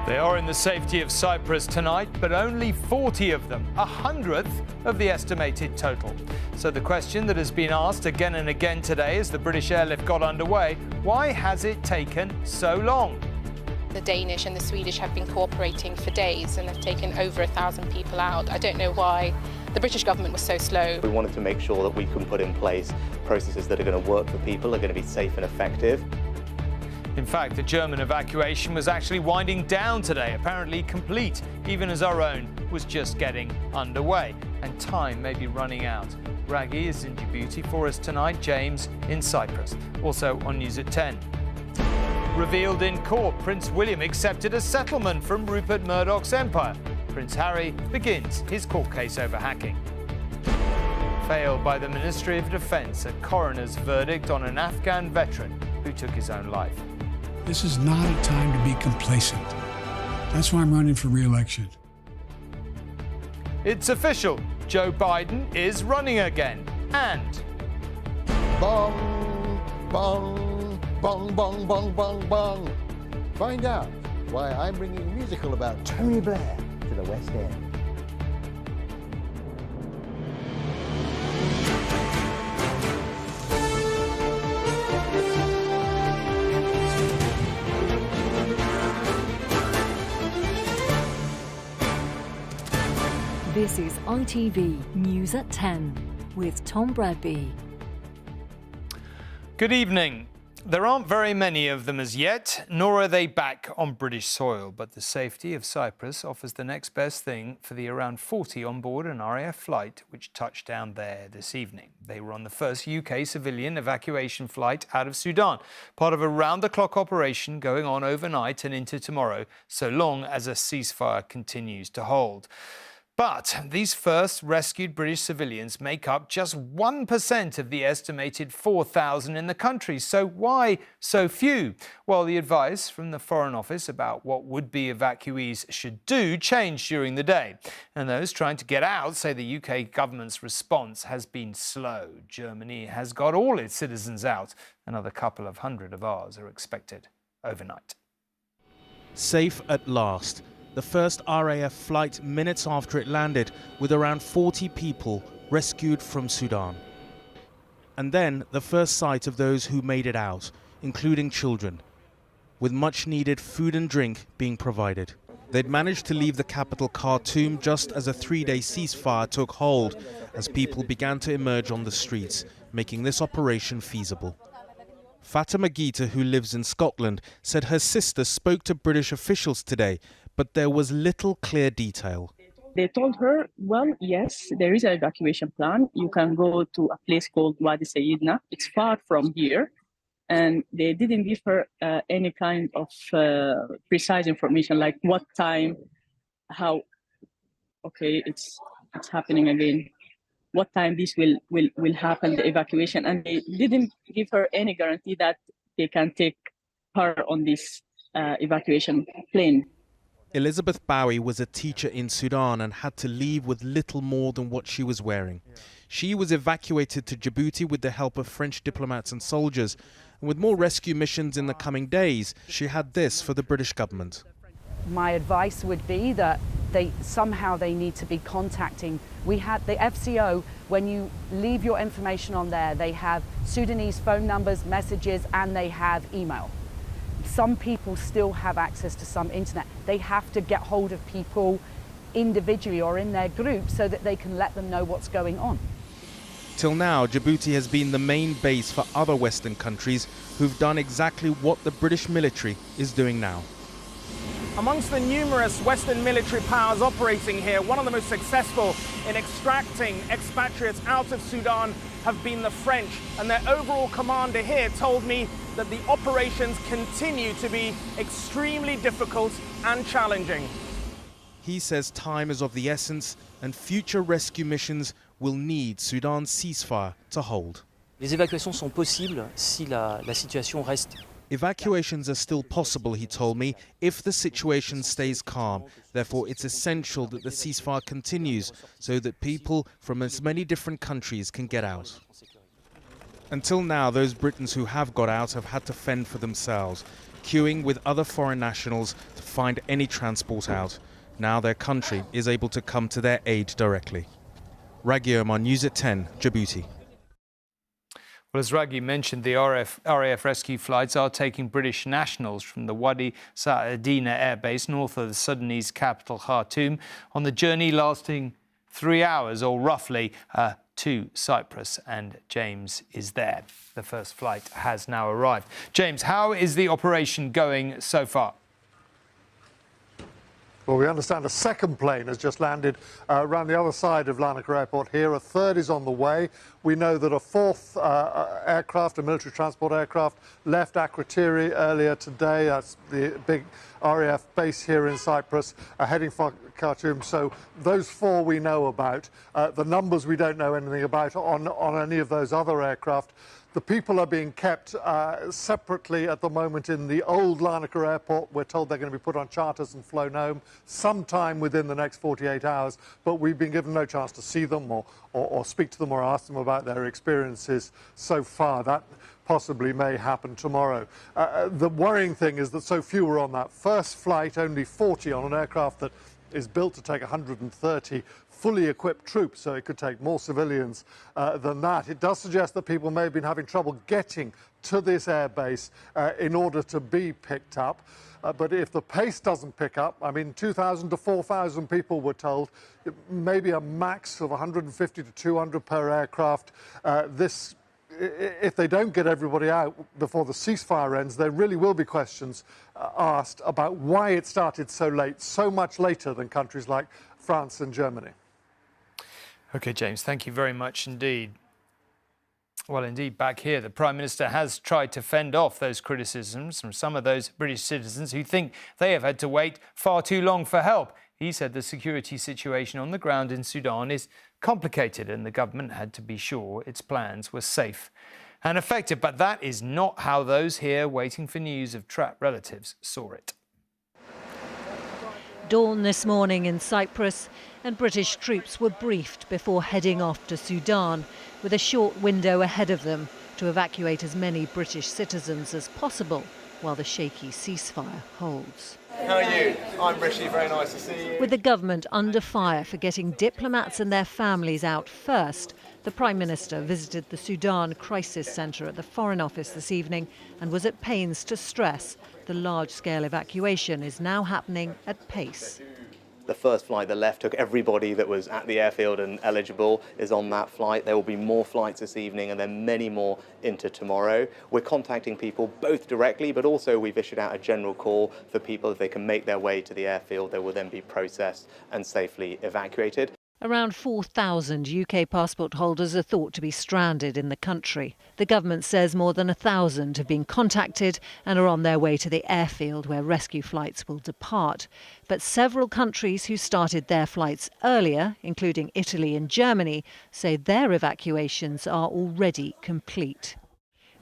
They are in the safety of Cyprus tonight, but only 40 of them, 100th of the estimated total. So the question that has been asked again and again today as the British airlift got underway, why has it taken so long? The Danish and the Swedish have been cooperating for days and have taken over 1,000 people out. I don't know why the British government was so slow. We wanted to make sure that we can put in place processes that are going to work for people, are going to be safe and effective. In fact, the German evacuation was actually winding down today, apparently complete, even as our own was just getting underway. And time may be running out. Bradby is in Djibouti for us tonight, James in Cyprus. Also on News at 10. Revealed in court, Prince William accepted a settlement from Rupert Murdoch's empire. Prince Harry begins his court case over hacking. Failed by the Ministry of Defence, a coroner's verdict on an Afghan veteran who took his own life. This is not a time to be complacent. That's why I'm running for re-election. It's official. Joe Biden is running again. And bong, bong, bong, bong, bong, bong, bong. Find out why I'm bringing a musical about Tony Blair to the West End. This is ITV News at 10 with Tom Bradby. Good evening. There aren't very many of them as yet, nor are they back on British soil. But the safety of Cyprus offers the next best thing for the around 40 on board an RAF flight which touched down there this evening. They were on the first UK civilian evacuation flight out of Sudan, part of a round-the-clock operation going on overnight and into tomorrow, so long as a ceasefire continues to hold. But these first rescued British civilians make up just 1% of the estimated 4,000 in the country. So why so few? Well, the advice from the Foreign Office about what would-be evacuees should do changed during the day. And those trying to get out say the UK government's response has been slow. Germany has got all its citizens out. Another couple of hundred of ours are expected overnight. Safe at last. The first RAF flight minutes after it landed, with around 40 people rescued from Sudan. And then the first sight of those who made it out, including children, with much needed food and drink being provided. They'd managed to leave the capital Khartoum just as a 3-day ceasefire took hold, as people began to emerge on the streets, making this operation feasible. Fatima Gita, who lives in Scotland, said her sister spoke to British officials today, but there was little clear detail. They told her, well, yes, there is an evacuation plan. You can go to a place called Wadi Sayidna. It's far from here. And they didn't give her any kind of precise information, like what time, how, okay, it's happening again. What time this will happen, the evacuation. And they didn't give her any guarantee that they can take her on this evacuation plane. Elizabeth Bowie was a teacher in Sudan and had to leave with little more than what she was wearing. She was evacuated to Djibouti with the help of French diplomats and soldiers. And with more rescue missions in the coming days, she had this for the British government. My advice would be that they need to be contacting. We had the FCO, when you leave your information on there, they have Sudanese phone numbers, messages, and they have email. Some people still have access to some internet. They have to get hold of people individually or in their group so that they can let them know what's going on. Till now, Djibouti has been the main base for other Western countries who've done exactly what the British military is doing now. Amongst the numerous Western military powers operating here, one of the most successful in extracting expatriates out of Sudan have been the French. And their overall commander here told me that the operations continue to be extremely difficult and challenging. He says time is of the essence and future rescue missions will need Sudan's ceasefire to hold. Les évacuations sont possibles si la situation reste. Evacuations are still possible, he told me, if the situation stays calm. Therefore, it's essential that the ceasefire continues so that people from as many different countries can get out. Until now, those Britons who have got out have had to fend for themselves. queuing with other foreign nationals to find any transport out. Now their country is able to come to their aid directly. Raghi Omar, News at 10, Djibouti. Well, as Raghi mentioned, the RAF rescue flights are taking British nationals from the Wadi Sa'adina Air Base north of the Sudanese capital Khartoum on the journey lasting 3 hours, or roughly, to Cyprus, and James is there. The first flight has now arrived. James, how is the operation going so far? Well, we understand a second plane has just landed around the other side of Larnaca Airport here. A third is on the way. We know that a fourth aircraft, a military transport aircraft, left Akrotiri earlier today. That's the big RAF base here in Cyprus, heading for Khartoum. So those four we know about. The numbers we don't know anything about on any of those other aircraft. The people are being kept separately at the moment in the old Larnaca Airport. We're told they're going to be put on charters and flown home sometime within the next 48 hours, but we've been given no chance to see them or speak to them or ask them about their experiences so far. That possibly may happen tomorrow. The worrying thing is that so few were on that first flight, only 40 on an aircraft that is built to take 130 fully equipped troops, so it could take more civilians than that. It does suggest that people may have been having trouble getting to this airbase in order to be picked up. But if the pace doesn't pick up, I mean, 2,000 to 4,000 people were told, maybe a max of 150 to 200 per aircraft. If they don't get everybody out before the ceasefire ends, there really will be questions asked about why it started so late, so much later than countries like France and Germany. OK, James, thank you very much indeed. Well, indeed, back here, the Prime Minister has tried to fend off those criticisms from some of those British citizens who think they have had to wait far too long for help. He said the security situation on the ground in Sudan is complicated and the government had to be sure its plans were safe and effective. But that is not how those here waiting for news of trapped relatives saw it. Dawn this morning in Cyprus, and British troops were briefed before heading off to Sudan, with a short window ahead of them to evacuate as many British citizens as possible while the shaky ceasefire holds. How are you? I'm Rishi, very nice to see you. With the government under fire for getting diplomats and their families out first, the Prime Minister visited the Sudan Crisis Centre at the Foreign Office this evening and was at pains to stress the large-scale evacuation is now happening at pace. The first flight that left took everybody that was at the airfield and eligible is on that flight. There will be more flights this evening and then many more into tomorrow. We're contacting people both directly, but also we've issued out a general call for people. If they can make their way to the airfield, they will then be processed and safely evacuated. Around 4,000 UK passport holders are thought to be stranded in the country. The government says more than 1,000 have been contacted and are on their way to the airfield where rescue flights will depart. But several countries who started their flights earlier, including Italy and Germany, say their evacuations are already complete.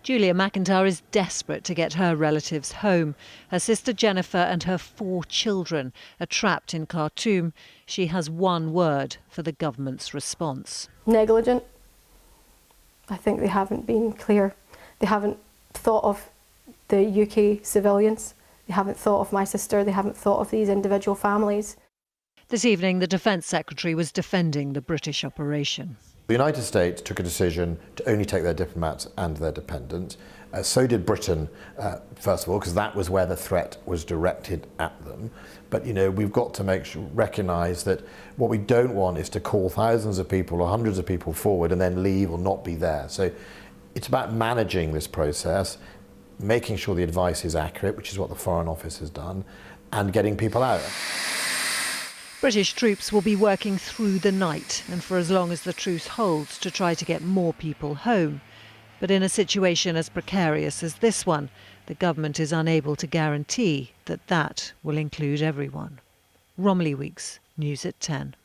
Julia McIntyre is desperate to get her relatives home. Her sister Jennifer and her 4 children are trapped in Khartoum. She has one word for the government's response. Negligent. I think they haven't been clear. They haven't thought of the UK civilians. They haven't thought of my sister. They haven't thought of these individual families. This evening, the Defence Secretary was defending the British operation. The United States took a decision to only take their diplomats and their dependents. So did Britain, first of all, because that was where the threat was directed at them. But, you know, we've got to recognise that what we don't want is to call thousands of people or hundreds of people forward and then leave or not be there. So it's about managing this process, making sure the advice is accurate, which is what the Foreign Office has done, and getting people out. British troops will be working through the night and for as long as the truce holds to try to get more people home. But in a situation as precarious as this one, the government is unable to guarantee that that will include everyone. Romilly Weeks, News at 10.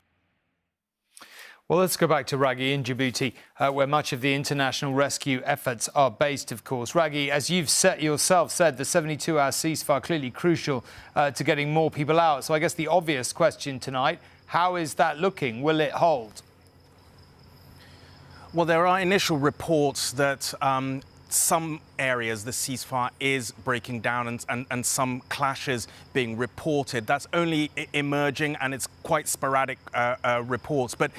Well, let's go back to Raghi in Djibouti, where much of the international rescue efforts are based, of course. Raghi, as you've yourself said, the 72-hour ceasefire clearly crucial to getting more people out. So I guess the obvious question tonight, how is that looking? Will it hold? Well, there are initial reports that some areas the ceasefire is breaking down and some clashes being reported. That's only emerging, and it's quite sporadic reports. But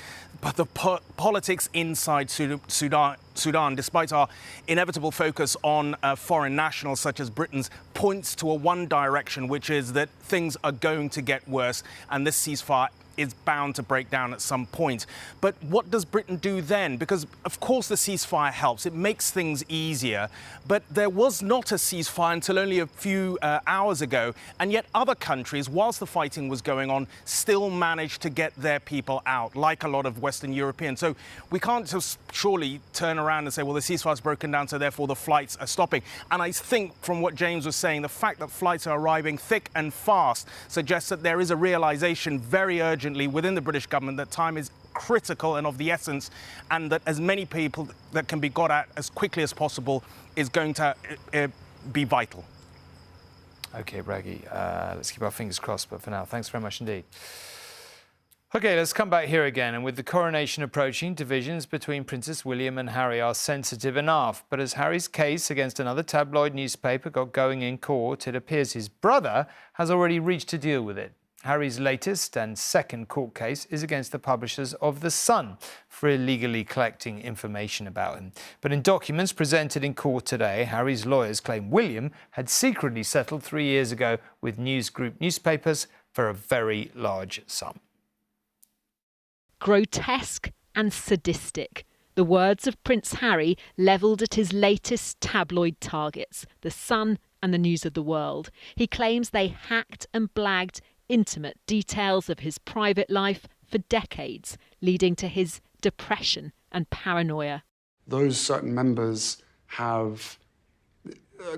the politics inside Sudan, despite our inevitable focus on foreign nationals such as Britain's, points to a one direction, which is that things are going to get worse, and this ceasefire is bound to break down at some point. But what does Britain do then? Because, of course, the ceasefire helps. It makes things easier. But there was not a ceasefire until only a few hours ago. And yet other countries, whilst the fighting was going on, still managed to get their people out, like a lot of Western Europeans. So we can't just surely turn around and say, well, the ceafire's broken down, so therefore the flights are stopping. And I think, from what James was saying, the fact that flights are arriving thick and fast suggests that there is a realisation very urgently within the British government that time is critical and of the essence, and that as many people that can be got at as quickly as possible is going to be vital. OK, Bradby, let's keep our fingers crossed, but for now, thanks very much indeed. OK, let's come back here again. And with the coronation approaching, divisions between Princess William and Harry are sensitive enough. But as Harry's case against another tabloid newspaper got going in court, it appears his brother has already reached a deal with it. Harry's latest and second court case is against the publishers of The Sun for illegally collecting information about him. But in documents presented in court today, Harry's lawyers claim William had secretly settled 3 years ago with News Group newspapers for a very large sum. Grotesque and sadistic. The words of Prince Harry levelled at his latest tabloid targets, The Sun and the News of the World. He claims they hacked and blagged intimate details of his private life for decades, leading to his depression and paranoia. Those certain members have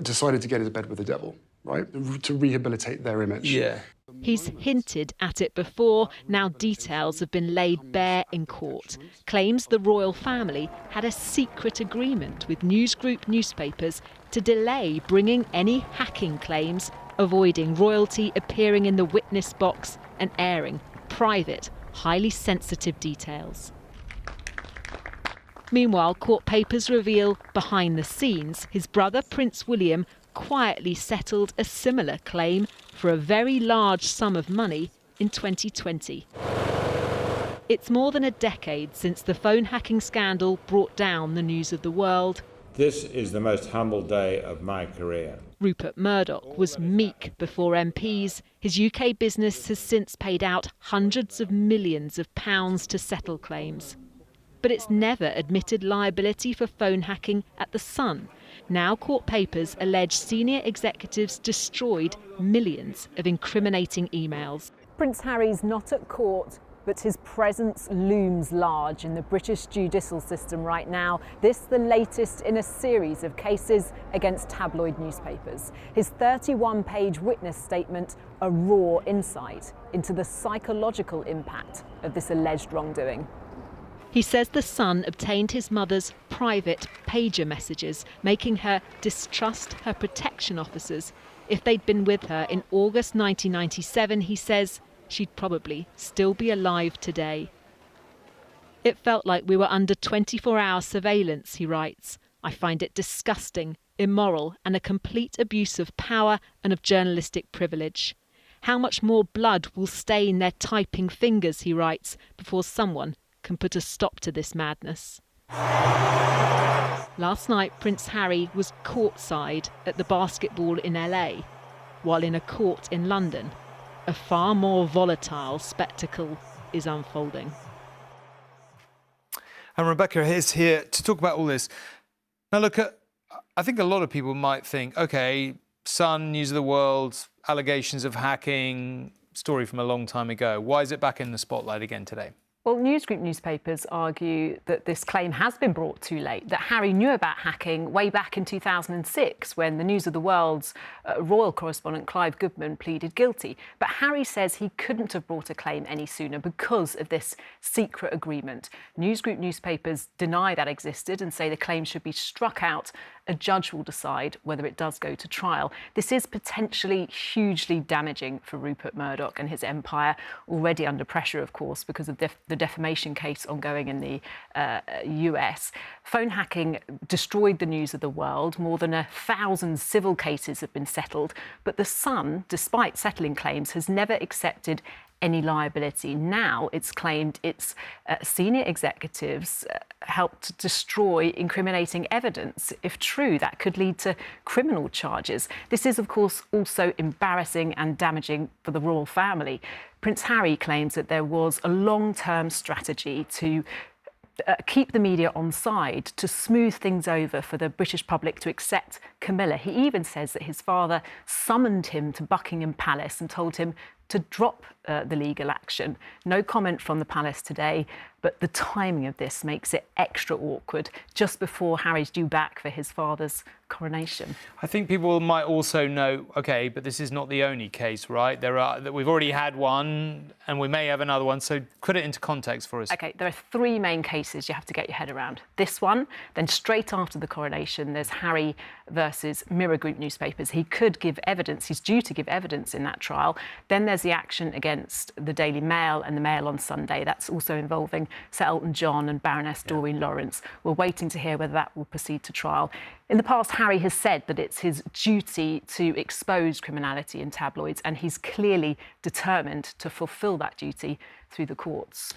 decided to get into bed with the devil, right? To rehabilitate their image. Yeah. He's hinted at it before. Now details have been laid bare in court. Claims the royal family had a secret agreement with News Group newspapers to delay bringing any hacking claims, avoiding royalty appearing in the witness box and airing private, highly sensitive details. Meanwhile, court papers reveal behind the scenes, his brother Prince William quietly settled a similar claim for a very large sum of money in 2020. It's more than a decade since the phone hacking scandal brought down the News of the World. This is the most humble day of my career. Rupert Murdoch was meek before MPs. His UK business has since paid out hundreds of millions of pounds to settle claims. But it's never admitted liability for phone hacking at The Sun. Now court papers allege senior executives destroyed millions of incriminating emails. Prince Harry's not at court, but his presence looms large in the British judicial system right now. This the latest in a series of cases against tabloid newspapers. His 31-page witness statement, a raw insight into the psychological impact of this alleged wrongdoing. He says The Sun obtained his mother's private pager messages, making her distrust her protection officers. If they'd been with her in August 1997, he says, she'd probably still be alive today. It felt like we were under 24-hour surveillance, he writes. I find it disgusting, immoral, and a complete abuse of power and of journalistic privilege. How much more blood will stain their typing fingers, he writes, before someone can put a stop to this madness. Last night, Prince Harry was courtside at the basketball in LA, while in a court in London, a far more volatile spectacle is unfolding. And Rebecca is here to talk about all this. Now, look, I think a lot of people might think, OK, Sun, News of the World, allegations of hacking, story from a long time ago. Why is it back in the spotlight again today? Well, News Group newspapers argue that this claim has been brought too late, that Harry knew about hacking way back in 2006 when the News of the World's royal correspondent Clive Goodman pleaded guilty. But Harry says he couldn't have brought a claim any sooner because of this secret agreement. News Group newspapers deny that existed and say the claim should be struck out A judge will decide whether it does go to trial. This is potentially hugely damaging for Rupert Murdoch and his empire, already under pressure, of course, because of the defamation case ongoing in the US. Phone hacking destroyed the news of the world. More than 1,000 civil cases have been settled, but The Sun, despite settling claims, has never accepted any liability. Now it's claimed its senior executives helped destroy incriminating evidence. If true, that could lead to criminal charges. This is, of course, also embarrassing and damaging for the royal family. Prince Harry claims that there was a long-term strategy to keep the media on side, to smooth things over for the British public to accept Camilla. He even says that his father summoned him to Buckingham Palace and told him to drop the legal action. No comment from the palace today, but the timing of this makes it extra awkward just before Harry's due back for his father's coronation. I think people might also know, OK, but this is not the only case, right? We've already had one and we may have another one, so put it into context for us. OK, there are three main cases you have to get your head around. This one, then straight after the coronation, there's Harry versus Mirror Group newspapers. He could give evidence, he's due to give evidence in that trial. Then there's the action against the Daily Mail and the Mail on Sunday. That's also involving Sir Elton John and Baroness Doreen Lawrence. We're waiting to hear whether that will proceed to trial. In the past, Harry has said that it's his duty to expose criminality in tabloids, and he's clearly determined to fulfil that duty through the courts.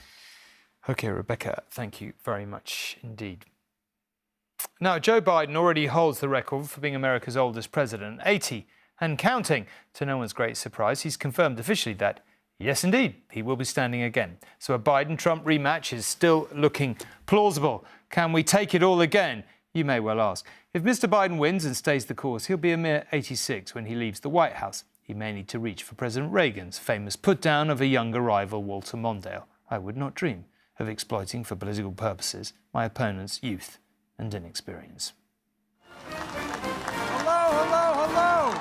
OK, Rebecca, thank you very much indeed. Now, Joe Biden already holds the record for being America's oldest president, 80 and counting. To no one's great surprise, he's confirmed officially that, yes, indeed, he will be standing again. So a Biden-Trump rematch is still looking plausible. Can we take it all again? You may well ask. If Mr. Biden wins and stays the course, he'll be a mere 86 when he leaves the White House. He may need to reach for President Reagan's famous put-down of a younger rival, Walter Mondale. I would not dream of exploiting for political purposes my opponent's youth and inexperience.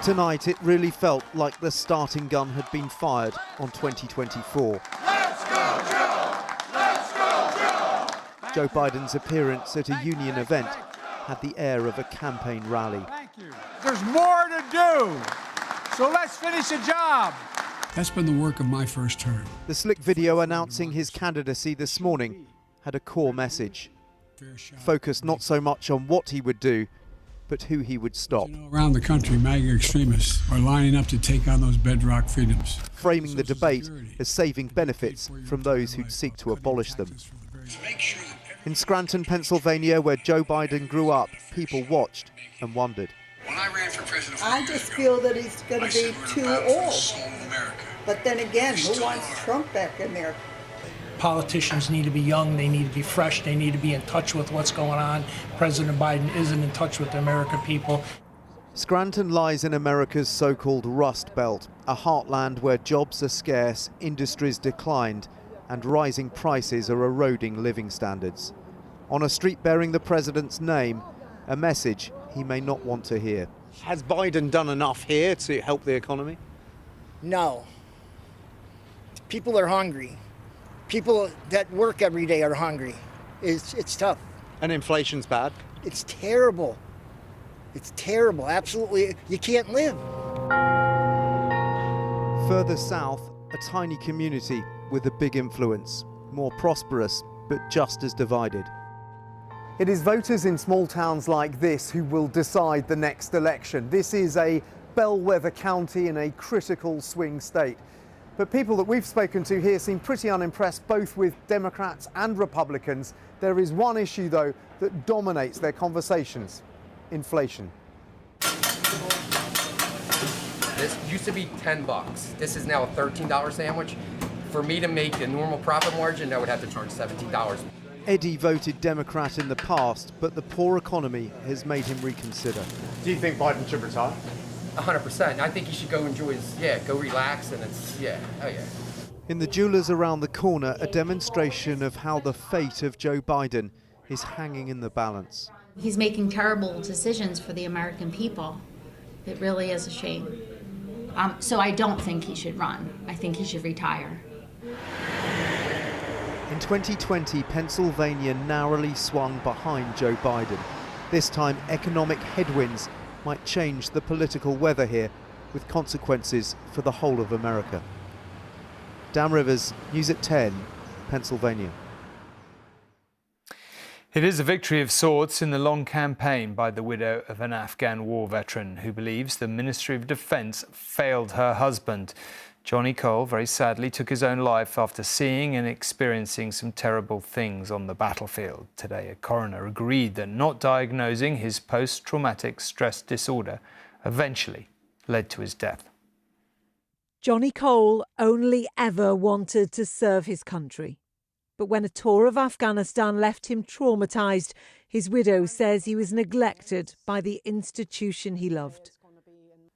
Tonight, it really felt like the starting gun had been fired on 2024. Let's go, Joe! Let's go, Joe! Joe Biden's appearance at a union event had the air of a campaign rally. Thank you. There's more to do, so let's finish the job. That's been the work of my first term. The slick video announcing his candidacy this morning had a core message. Focused not so much on what he would do, but who he would stop. Around the country, MAGA extremists are lining up to take on those bedrock freedoms. Framing the debate as saving benefits from those who'd seek to abolish them. In Scranton, Pennsylvania, where Joe Biden grew up, people watched and wondered. When I ran for president, I just feel that he's going to be too old. But then again, who wants Trump back in there? Politicians need to be young, they need to be fresh, they need to be in touch with what's going on. President Biden isn't in touch with the American people. Scranton lies in America's so-called Rust Belt, a heartland where jobs are scarce, industries declined, and rising prices are eroding living standards. On a street bearing the president's name, a message he may not want to hear. Has Biden done enough here to help the economy? No. People are hungry. People that work every day are hungry. It's tough. And inflation's bad? It's terrible. It's terrible. Absolutely, you can't live. Further south, a tiny community with a big influence. More prosperous, but just as divided. It is voters in small towns like this who will decide the next election. This is a bellwether county in a critical swing state. But people that we've spoken to here seem pretty unimpressed, both with Democrats and Republicans. There is one issue, though, that dominates their conversations: inflation. This used to be $10. This is now a $13 sandwich. For me to make a normal profit margin, I would have to charge $17. Eddie voted Democrat in the past, but the poor economy has made him reconsider. Do you think Biden should retire? 100%. I think he should go enjoy his, go relax, and it's, oh yeah. In the jewelers around the corner, a demonstration of how the fate of Joe Biden is hanging in the balance. He's making terrible decisions for the American people. It really is a shame. So I don't think he should run. I think he should retire. In 2020, Pennsylvania narrowly swung behind Joe Biden. This time, economic headwinds might change the political weather here, with consequences for the whole of America. Dan Rivers, News at 10, Pennsylvania. It is a victory of sorts in the long campaign by the widow of an Afghan war veteran who believes the Ministry of Defence failed her husband. Johnny Cole, very sadly, took his own life after seeing and experiencing some terrible things on the battlefield. Today, a coroner agreed that not diagnosing his post-traumatic stress disorder eventually led to his death. Johnny Cole only ever wanted to serve his country. But when a tour of Afghanistan left him traumatised, his widow says he was neglected by the institution he loved.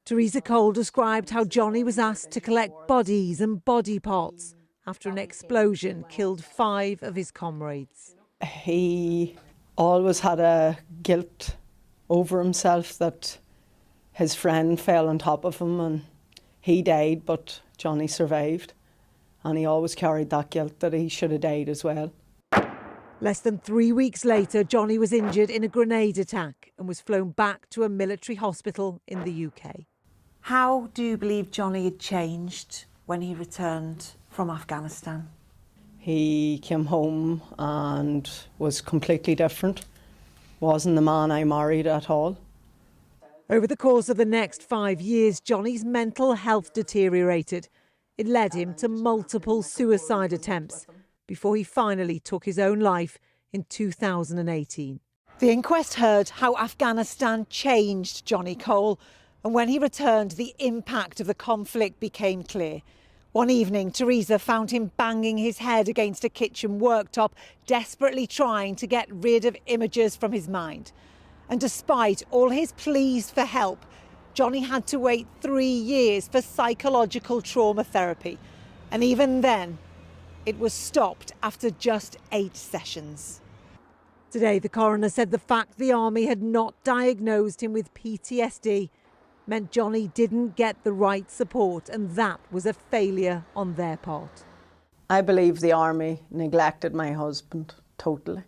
Teresa Cole described how Johnny was asked to collect bodies and body parts after an explosion killed 5 of his comrades. He always had a guilt over himself that his friend fell on top of him and he died, but Johnny survived. And he always carried that guilt that he should have died as well. Less than 3 weeks later, Johnny was injured in a grenade attack and was flown back to a military hospital in the UK. How do you believe Johnny had changed when he returned from Afghanistan? He came home and was completely different. Wasn't the man I married at all. Over the course of the next 5 years, Johnny's mental health deteriorated. It led him to multiple suicide attempts before he finally took his own life in 2018. The inquest heard how Afghanistan changed Johnny Cole, and when he returned, the impact of the conflict became clear. One evening, Teresa found him banging his head against a kitchen worktop, desperately trying to get rid of images from his mind. And despite all his pleas for help, Johnny had to wait 3 years for psychological trauma therapy. And even then, it was stopped after just 8 sessions. Today, the coroner said the fact the army had not diagnosed him with PTSD meant Johnny didn't get the right support, and that was a failure on their part. I believe the army neglected my husband totally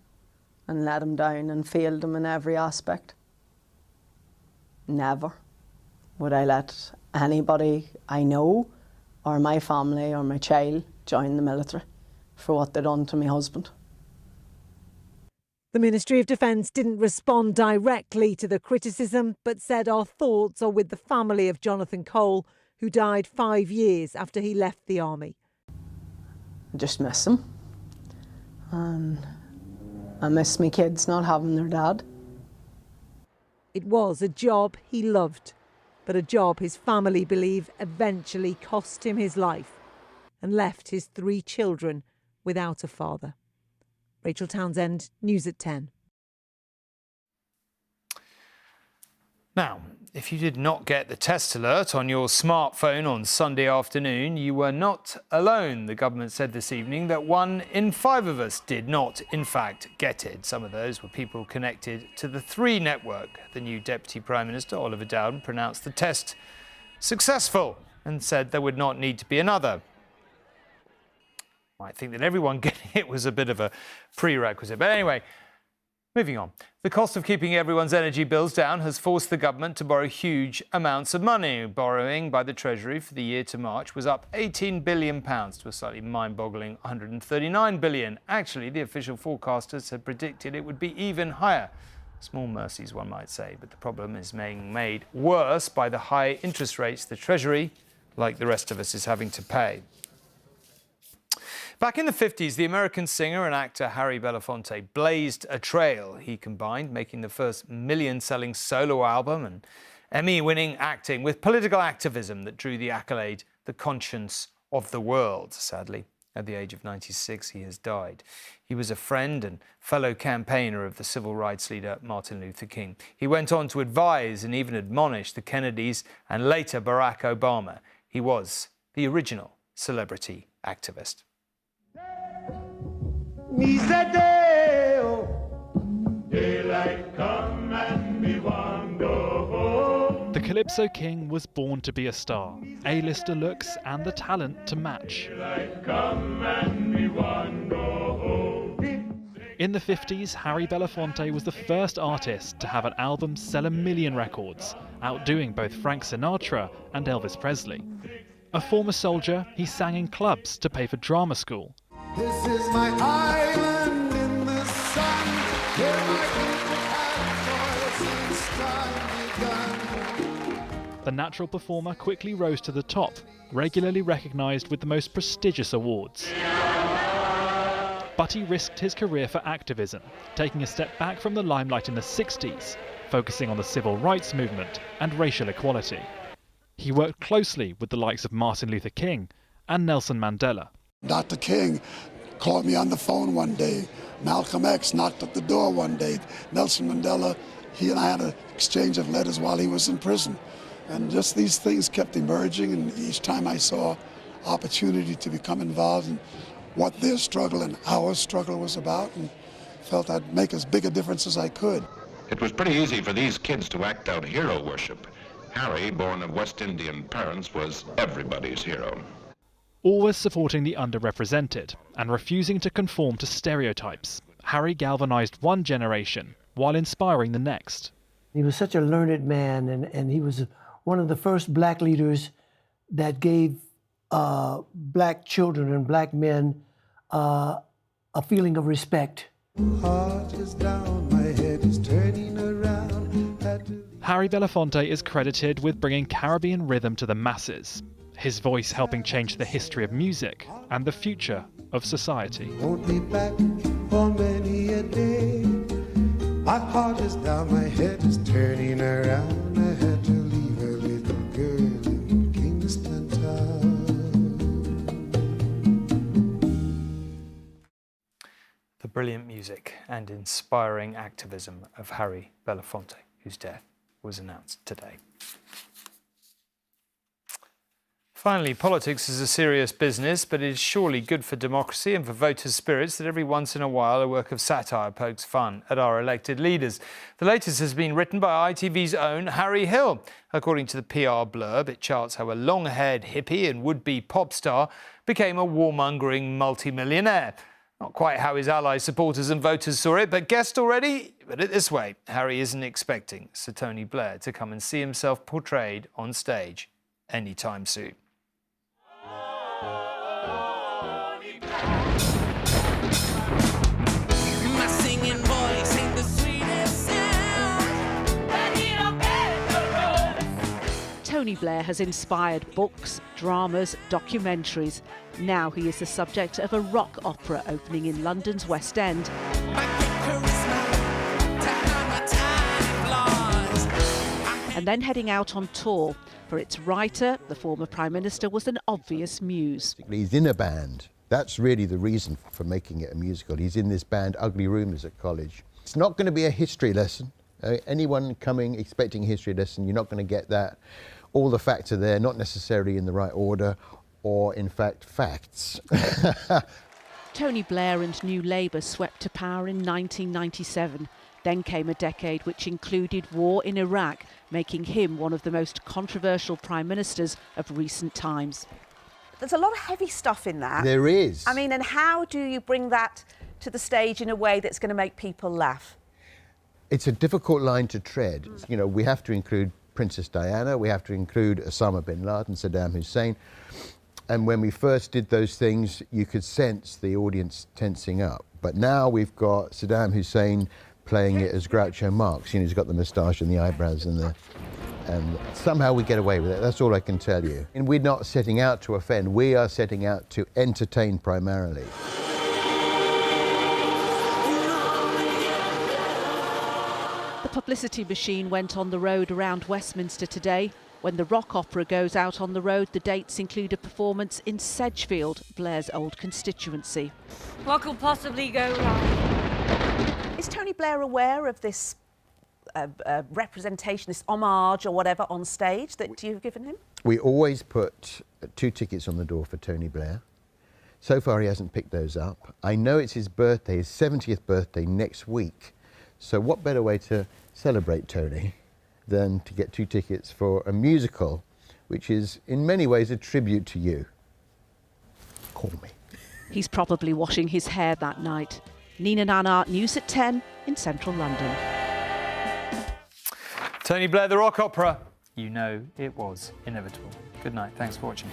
and let him down and failed him in every aspect. Never would I let anybody I know or my family or my child join the military for what they'd done to my husband. The Ministry of Defence didn't respond directly to the criticism, but said our thoughts are with the family of Jonathan Cole, who died 5 years after he left the army. I just miss him. And I miss my kids not having their dad. It was a job he loved, but a job his family believe eventually cost him his life and left his 3 children without a father. Rachel Townsend, News at 10. Now, if you did not get the test alert on your smartphone on Sunday afternoon, you were not alone. The government said this evening that 1 in 5 of us did not, in fact, get it. Some of those were people connected to the 3 network. The new Deputy Prime Minister, Oliver Dowden, pronounced the test successful and said there would not need to be another. I think that everyone getting it was a bit of a prerequisite. But anyway, moving on. The cost of keeping everyone's energy bills down has forced the government to borrow huge amounts of money. Borrowing by the Treasury for the year to March was up £18 billion to a slightly mind-boggling £139 billion. Actually, the official forecasters had predicted it would be even higher. Small mercies, one might say, but the problem is being made worse by the high interest rates the Treasury, like the rest of us, is having to pay. Back in the 50s, the American singer and actor Harry Belafonte blazed a trail. He combined making the first million-selling solo album and Emmy-winning acting with political activism that drew the accolade "the conscience of the world." Sadly, at the age of 96, he has died. He was a friend and fellow campaigner of the civil rights leader Martin Luther King. He went on to advise and even admonish the Kennedys and later Barack Obama. He was the original celebrity activist. Daylight come and we want go home. The Calypso King was born to be a star, A-lister looks and the talent to match. Daylight come and we want go home. In the 50s, Harry Belafonte was the first artist to have an album sell 1 million records, outdoing both Frank Sinatra and Elvis Presley. A former soldier, he sang in clubs to pay for drama school. This is my island in the sun, here my people have since time begun. The natural performer quickly rose to the top, regularly recognised with the most prestigious awards. But he risked his career for activism, taking a step back from the limelight in the 60s, focusing on the civil rights movement and racial equality. He worked closely with the likes of Martin Luther King and Nelson Mandela. Dr. King called me on the phone one day. Malcolm X knocked at the door one day. Nelson Mandela, he and I had an exchange of letters while he was in prison. And just these things kept emerging, and each time I saw opportunity to become involved in what their struggle and our struggle was about, and felt I'd make as big a difference as I could. It was pretty easy for these kids to act out hero worship. Harry, born of West Indian parents, was everybody's hero. Always supporting the underrepresented and refusing to conform to stereotypes, Harry galvanised one generation while inspiring the next. He was such a learned man, and he was one of the first black leaders that gave black children and black men a feeling of respect. Heart is down, my head is turning around. Harry Belafonte is credited with bringing Caribbean rhythm to the masses, his voice helping change the history of music and the future of society. Won't be back for many a day. My heart is down, my head is turning around. I had to leave a little girl in Kingston Town. The brilliant music and inspiring activism of Harry Belafonte, whose death was announced today. Finally, politics is a serious business, but it is surely good for democracy and for voters' spirits that every once in a while a work of satire pokes fun at our elected leaders. The latest has been written by ITV's own Harry Hill. According to the PR blurb, it charts how a long-haired hippie and would-be pop star became a warmongering multimillionaire. Not quite how his allies, supporters and voters saw it, but guessed already? Put it this way, Harry isn't expecting Sir Tony Blair to come and see himself portrayed on stage anytime soon. Tony Blair has inspired books, dramas, documentaries. Now he is the subject of a rock opera opening in London's West End. And then heading out on tour. For its writer, the former Prime Minister was an obvious muse. He's in a band. That's really the reason for making it a musical. He's in this band, Ugly Rumours, at college. It's not going to be a history lesson. Anyone coming expecting a history lesson, you're not going to get that. All the facts are there, not necessarily in the right order, or in fact, facts. Tony Blair and New Labour swept to power in 1997. Then came a decade which included war in Iraq, making him one of the most controversial prime ministers of recent times. There's a lot of heavy stuff in that. There is. I mean, and how do you bring that to the stage in a way that's going to make people laugh? It's a difficult line to tread. You know, we have to include Princess Diana, we have to include Osama bin Laden, Saddam Hussein. And when we first did those things, you could sense the audience tensing up. But now we've got Saddam Hussein playing it as Groucho Marx. You know, he's got the moustache and the eyebrows and somehow we get away with it. That's all I can tell you. And we're not setting out to offend. We are setting out to entertain primarily. The publicity machine went on the road around Westminster today. When the rock opera goes out on the road, the dates include a performance in Sedgefield, Blair's old constituency. What could possibly go wrong? Is Tony Blair aware of this representation, this homage or whatever on stage that you've given him? We always put 2 tickets on the door for Tony Blair. So far he hasn't picked those up. I know it's his birthday, his 70th birthday next week. So what better way to celebrate Tony than to get 2 tickets for a musical, which is in many ways a tribute to you. Call me. He's probably washing his hair that night. Nina Nana, News at 10 in central London. Tony Blair, the rock opera. You know it was inevitable. Good night. Thanks for watching.